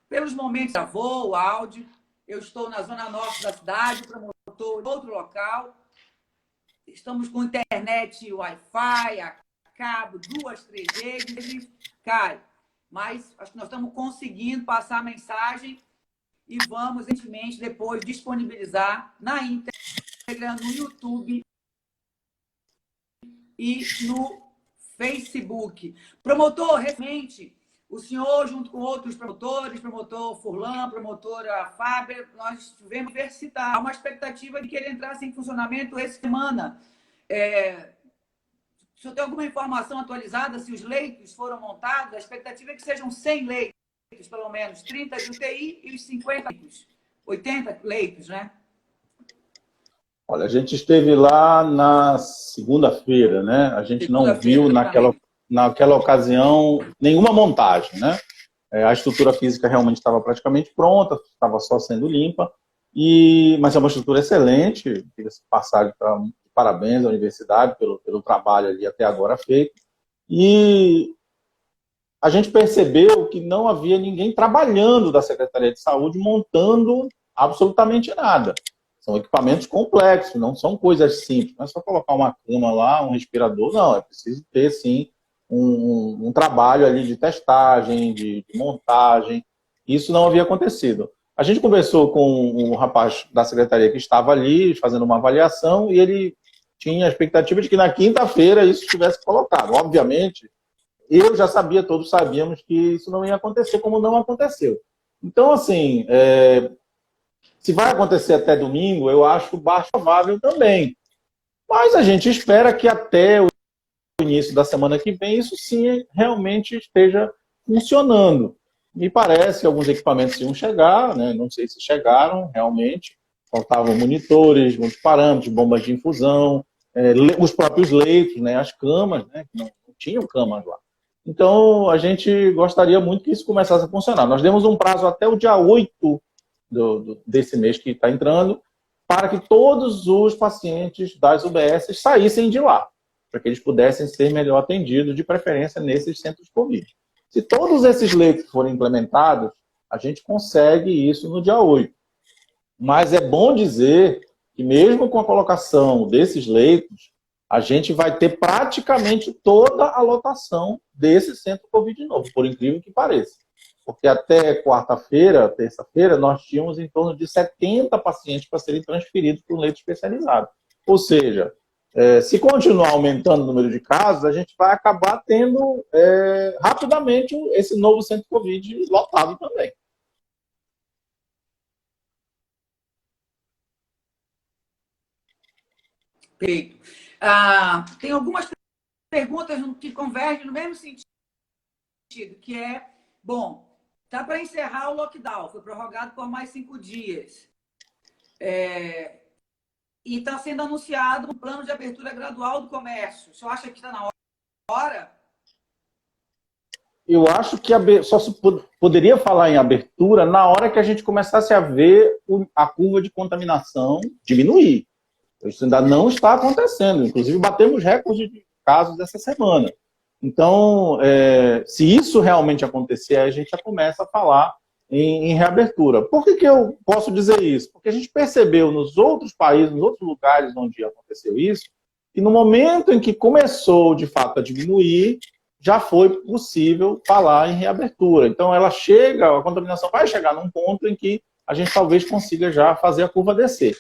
pelos momentos que gravou o áudio. Eu estou na zona norte da cidade, promotor em outro local. Estamos com internet, Wi-Fi, a cabo, 2, 3 redes. Cai. Mas acho que nós estamos conseguindo passar a mensagem e vamos, evidentemente, depois disponibilizar na íntegra, no YouTube e no Facebook. Promotor, recentemente, o senhor, junto com outros promotores, promotor Furlan, promotora Fábio, nós tivemos há uma expectativa de que ele entrasse em funcionamento essa semana. O senhor tem alguma informação atualizada se os leitos foram montados? A expectativa é que sejam 100 leitos, pelo menos, 30 de UTI e os 50 leitos, 80 leitos, né? Olha, a gente esteve lá na segunda-feira, né? A gente não viu naquela ocasião nenhuma montagem, né? A estrutura física realmente estava praticamente pronta, estava só sendo limpa, mas é uma estrutura excelente, diga-se de passagem, parabéns à universidade pelo trabalho ali até agora feito. E a gente percebeu que não havia ninguém trabalhando da Secretaria de Saúde montando absolutamente nada. São equipamentos complexos, não são coisas simples. Não é só colocar uma cama lá, um respirador, não. É preciso ter, sim, um trabalho ali de testagem, de montagem. Isso não havia acontecido. A gente conversou com o rapaz da secretaria que estava ali, fazendo uma avaliação, e ele tinha a expectativa de que na quinta-feira isso estivesse colocado. Obviamente, eu já sabia, todos sabíamos que isso não ia acontecer, como não aconteceu. Então, assim, se vai acontecer até domingo, eu acho baixo provável também. Mas a gente espera que até o início da semana que vem isso sim realmente esteja funcionando. Me parece que alguns equipamentos iam chegar, né? Não sei se chegaram realmente. Faltavam monitores, muitos parâmetros, bombas de infusão, os próprios leitos, né? As camas, né? Não tinham camas lá. Então, a gente gostaria muito que isso começasse a funcionar. Nós demos um prazo até o dia 8 desse mês que está entrando, para que todos os pacientes das UBS saíssem de lá, para que eles pudessem ser melhor atendidos, de preferência nesses centros Covid. Se todos esses leitos forem implementados, a gente consegue isso no dia 8. Mas é bom dizer que mesmo com a colocação desses leitos, a gente vai ter praticamente toda a lotação desse centro Covid novo, por incrível que pareça. Porque até quarta-feira, terça-feira, nós tínhamos em torno de 70 pacientes para serem transferidos para um leito especializado. Ou seja, se continuar aumentando o número de casos, a gente vai acabar tendo rapidamente esse novo centro Covid lotado também. Perfeito. Tem algumas perguntas que convergem no mesmo sentido, que é, bom, está para encerrar o lockdown, foi prorrogado por mais 5 dias. E está sendo anunciado um plano de abertura gradual do comércio. O senhor acha que está na hora? Eu acho que só se poderia falar em abertura na hora que a gente começasse a ver a curva de contaminação diminuir. Isso ainda não está acontecendo. Inclusive, batemos recordes de casos essa semana. Então, se isso realmente acontecer, a gente já começa a falar em reabertura. Por que eu posso dizer isso? Porque a gente percebeu nos outros países, nos outros lugares onde aconteceu isso, que no momento em que começou, de fato, a diminuir, já foi possível falar em reabertura. Então, a contaminação vai chegar num ponto em que a gente talvez consiga já fazer a curva descer.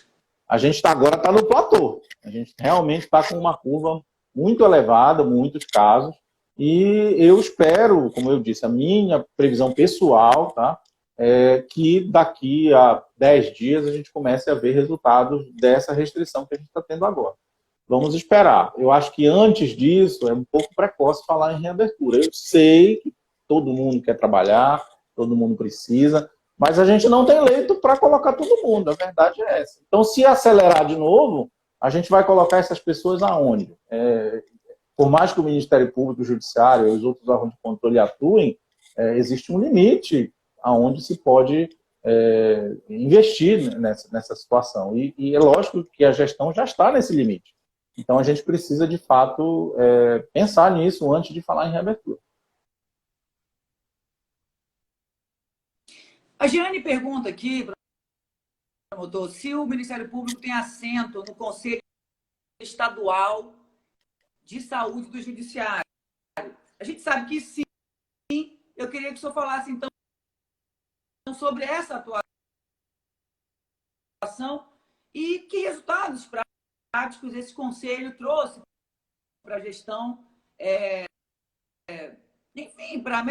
A gente agora está no platô. A gente realmente está com uma curva muito elevada, muitos casos, e eu espero, como eu disse, a minha previsão pessoal, tá, que daqui a 10 dias a gente comece a ver resultados dessa restrição que a gente está tendo agora. Vamos esperar. Eu acho que antes disso é um pouco precoce falar em reabertura. Eu sei que todo mundo quer trabalhar, todo mundo precisa, mas a gente não tem leito para colocar todo mundo, a verdade é essa. Então, se acelerar de novo, a gente vai colocar essas pessoas aonde? Por mais que o Ministério Público, o Judiciário e os outros órgãos de controle atuem, existe um limite aonde se pode investir nessa situação. E é lógico que a gestão já está nesse limite. Então, a gente precisa, de fato, pensar nisso antes de falar em reabertura. A Giane pergunta aqui, promotor, se o Ministério Público tem assento no Conselho Estadual de Saúde do Judiciário. A gente sabe que sim. Eu queria que o senhor falasse, então, sobre essa atuação e que resultados práticos esse conselho trouxe para a gestão, enfim, para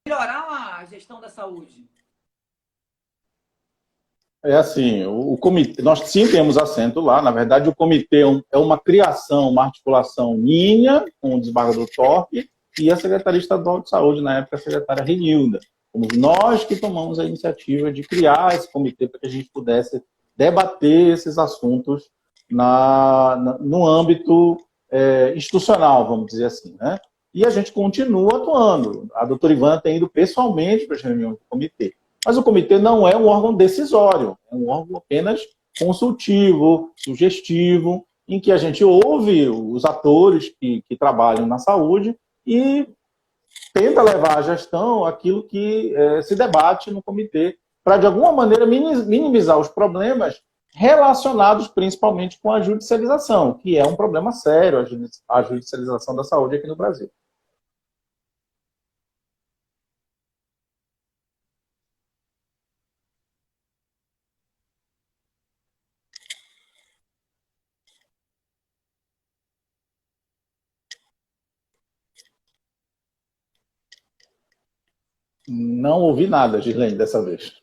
melhorar a gestão da saúde. É assim, o comitê, nós sim temos assento lá. Na verdade, o comitê é uma criação, uma articulação minha com o desembargador Torque e a Secretaria Estadual de Saúde, na época a secretária Renilda. Fomos nós que tomamos a iniciativa de criar esse comitê para que a gente pudesse debater esses assuntos no âmbito institucional, vamos dizer assim, né? E a gente continua atuando. A doutora Ivana tem ido pessoalmente para as reuniões do comitê. Mas o comitê não é um órgão decisório, é um órgão apenas consultivo, sugestivo, em que a gente ouve os atores que trabalham na saúde e tenta levar à gestão aquilo que se debate no comitê, para, de alguma maneira, minimizar os problemas relacionados principalmente com a judicialização, que é um problema sério, a judicialização da saúde aqui no Brasil. Não ouvi nada, Gislene, dessa vez.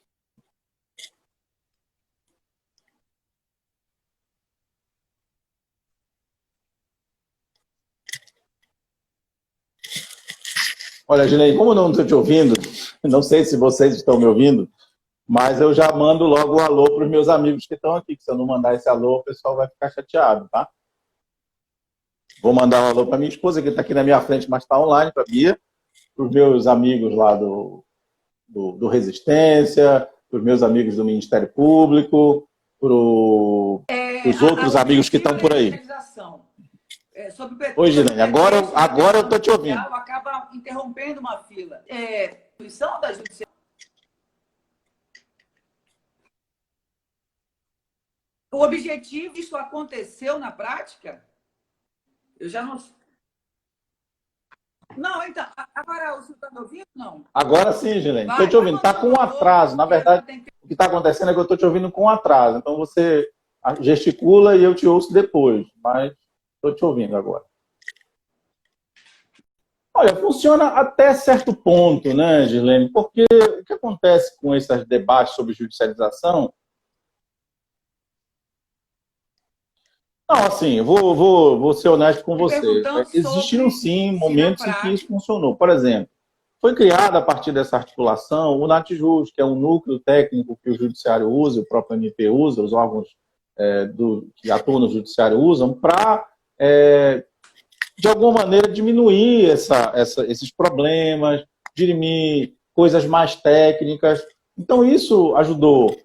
Olha, Gislene, como eu não estou te ouvindo, não sei se vocês estão me ouvindo, mas eu já mando logo um alô para os meus amigos que estão aqui, que se eu não mandar esse alô, o pessoal vai ficar chateado, tá? Vou mandar um alô para minha esposa, que está aqui na minha frente, mas está online, para a Bia, para os meus amigos lá do Resistência, para os meus amigos do Ministério Público, para os outros amigos que estão por aí. Oi, Gilene, agora eu estou te ouvindo. Acaba interrompendo uma fila. Da judicial. O objetivo, isso aconteceu na prática? Eu já não... Não, então, agora o senhor está me ouvindo? Não. Agora sim, Gilene. Estou te ouvindo. Está com um atraso. Na verdade, o que está acontecendo é que eu estou te ouvindo com um atraso. Então, você gesticula e eu te ouço depois. Mas estou te ouvindo agora. Olha, funciona até certo ponto, né, Gilene? Porque o que acontece com esses debates sobre judicialização... Não, assim, vou ser honesto com você. Existiram, sim, momentos em que isso funcionou. Por exemplo, foi criada a partir dessa articulação o NATJUS, que é um núcleo técnico que o Judiciário usa, o próprio MP usa, os órgãos que atuam no Judiciário usam, para, de alguma maneira, diminuir esses problemas, dirimir coisas mais técnicas. Então, isso ajudou,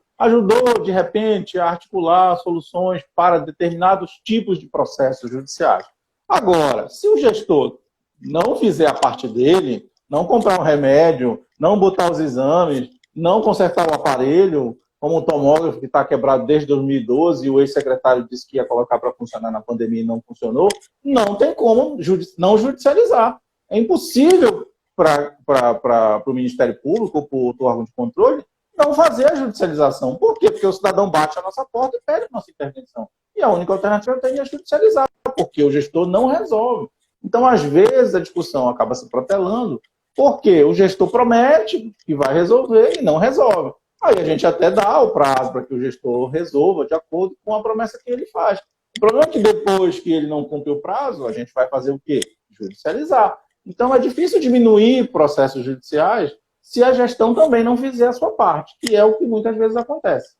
de repente, a articular soluções para determinados tipos de processos judiciais. Agora, se o gestor não fizer a parte dele, não comprar um remédio, não botar os exames, não consertar o aparelho, como o tomógrafo que está quebrado desde 2012 e o ex-secretário disse que ia colocar para funcionar na pandemia e não funcionou, não tem como não judicializar. É impossível para o Ministério Público ou para o órgão de controle não fazer a judicialização. Por quê? Porque o cidadão bate a nossa porta e pede a nossa intervenção. E a única alternativa é judicializar, porque o gestor não resolve. Então, às vezes, a discussão acaba se protelando porque o gestor promete que vai resolver e não resolve. Aí a gente até dá o prazo para que o gestor resolva de acordo com a promessa que ele faz. O problema é que depois que ele não cumpre o prazo, a gente vai fazer o quê? Judicializar. Então, é difícil diminuir processos judiciais se a gestão também não fizer a sua parte, que é o que muitas vezes acontece.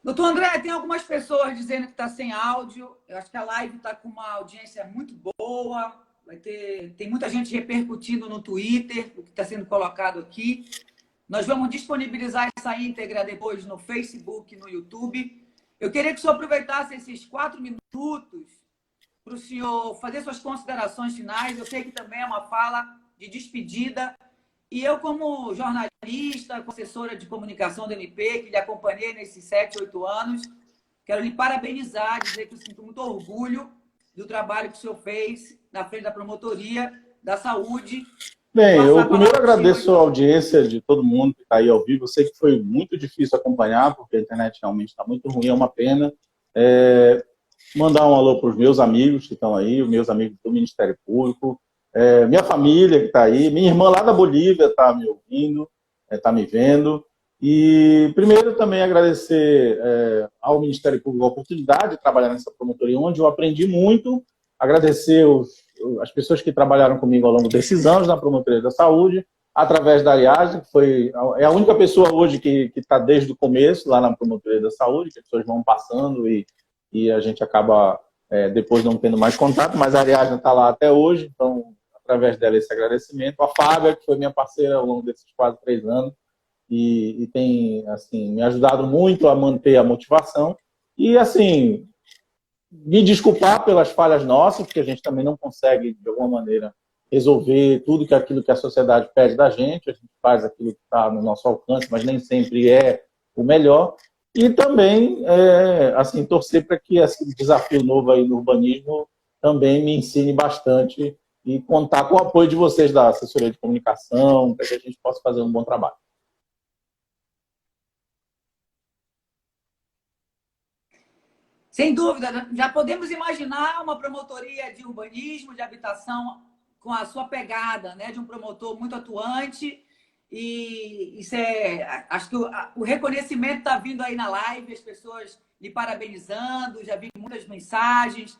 Doutor André, tem algumas pessoas dizendo que está sem áudio. Eu acho que a live está com uma audiência muito boa. Tem muita gente repercutindo no Twitter o que está sendo colocado aqui. Nós vamos disponibilizar essa íntegra depois no Facebook e no YouTube. Eu queria que o senhor aproveitasse esses 4 minutos para o senhor fazer suas considerações finais. Eu sei que também é uma fala de despedida. E eu, como jornalista, assessora de comunicação do MP, que lhe acompanhei nesses 7, 8 anos, quero lhe parabenizar, dizer que eu sinto muito orgulho do trabalho que o senhor fez na frente da Promotoria da Saúde. Bem, eu primeiro agradeço a audiência de todo mundo que está aí ao vivo. Eu sei que foi muito difícil acompanhar, porque a internet realmente está muito ruim, é uma pena. Mandar um alô para os meus amigos que estão aí, os meus amigos do Ministério Público, minha família que está aí, minha irmã lá da Bolívia está me ouvindo, está me vendo. E primeiro também agradecer ao Ministério Público a oportunidade de trabalhar nessa promotoria, onde eu aprendi muito, agradecer as pessoas que trabalharam comigo ao longo desses anos na Promotoria da Saúde, através da Ariadne, que é a única pessoa hoje que está desde o começo lá na Promotoria da Saúde, que as pessoas vão passando e a gente acaba depois não tendo mais contato, mas a Ariadne está lá até hoje, então, através dela, esse agradecimento. A Fábia, que foi minha parceira ao longo desses quase 3 anos, e tem, assim, me ajudado muito a manter a motivação. E, assim, me desculpar pelas falhas nossas, porque a gente também não consegue, de alguma maneira, resolver tudo aquilo que a sociedade pede da gente. A gente faz aquilo que está no nosso alcance, mas nem sempre é o melhor. E também, assim, torcer para que esse desafio novo aí no urbanismo também me ensine bastante e contar com o apoio de vocês da assessoria de comunicação, para que a gente possa fazer um bom trabalho. Sem dúvida, já podemos imaginar uma promotoria de urbanismo, de habitação, com a sua pegada, né, de um promotor muito atuante. E isso acho que o reconhecimento está vindo aí na live, as pessoas lhe parabenizando, já vi muitas mensagens.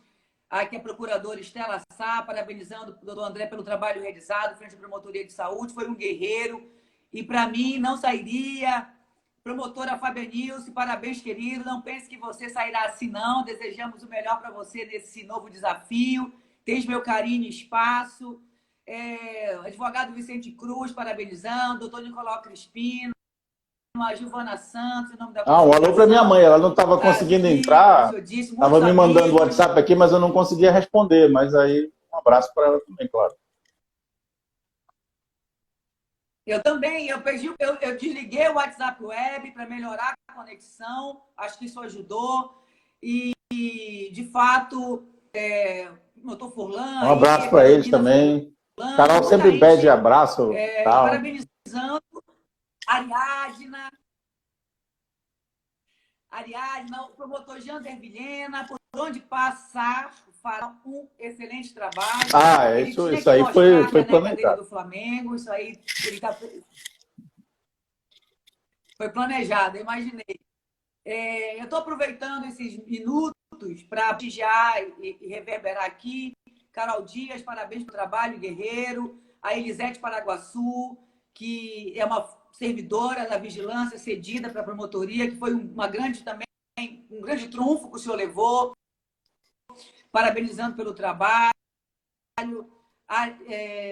Aqui a procuradora Estela Sá, parabenizando o doutor André pelo trabalho realizado frente à Promotoria de Saúde, foi um guerreiro, e para mim não sairia. Promotora Fabianilce, parabéns, querido. Não pense que você sairá assim, não. Desejamos o melhor para você nesse novo desafio. Tens meu carinho e espaço. advogado Vicente Cruz, parabenizando, doutor Nicolau Crispino, a Giovana Santos, em nome da um alô para minha mãe, ela não estava tá conseguindo aqui, entrar, estava me mandando o amigos. WhatsApp aqui, mas eu não conseguia responder, mas aí um abraço para ela também, claro. Eu também, eu desliguei o WhatsApp Web para melhorar a conexão, acho que isso ajudou. E de fato, doutor Furlan... Um abraço para eles também. Carol sempre pede abraço. Parabenizando Ariadna, o promotor Jander Vilhena, por onde passar, fará um excelente trabalho. Isso aí foi planejado. Do Flamengo, isso aí foi planejado, eu imaginei. Eu estou aproveitando esses minutos para prestigiar e reverberar aqui. Carol Dias, parabéns pelo trabalho, guerreiro. A Elisete Paraguaçu, que é uma servidora da vigilância cedida para a promotoria, que foi um grande trunfo que o senhor levou. Parabenizando pelo trabalho.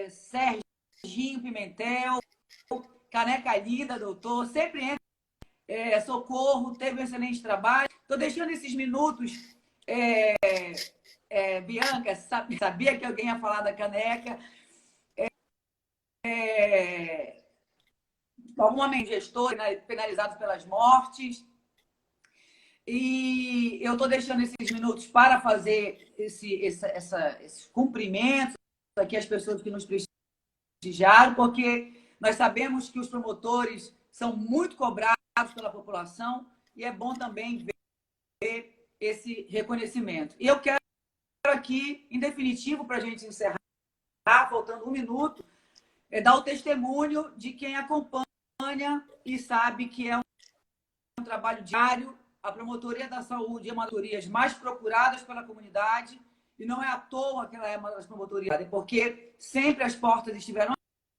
Serginho Pimentel, Caneca Linda, doutor, sempre entra. Socorro, teve um excelente trabalho. Estou deixando esses minutos. Bianca, sabia que alguém ia falar da Caneca. Alguns gestores penalizados pelas mortes. E eu estou deixando esses minutos para fazer esses cumprimentos aqui às pessoas que nos prestigiaram, porque nós sabemos que os promotores são muito cobrados pela população e é bom também ver esse reconhecimento. E eu quero aqui, em definitivo, para a gente encerrar, faltando um minuto, dar o testemunho de quem acompanha e sabe que é um trabalho diário. A Promotoria da Saúde é uma das promotorias mais procuradas pela comunidade e não é à toa que ela é uma das promotorias, porque sempre as portas estiveram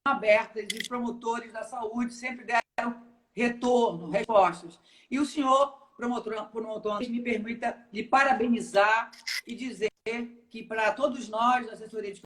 abertas e os promotores da saúde sempre deram retorno, respostas. E o senhor, promotor, me permita lhe parabenizar e dizer que para todos nós, da assessoria de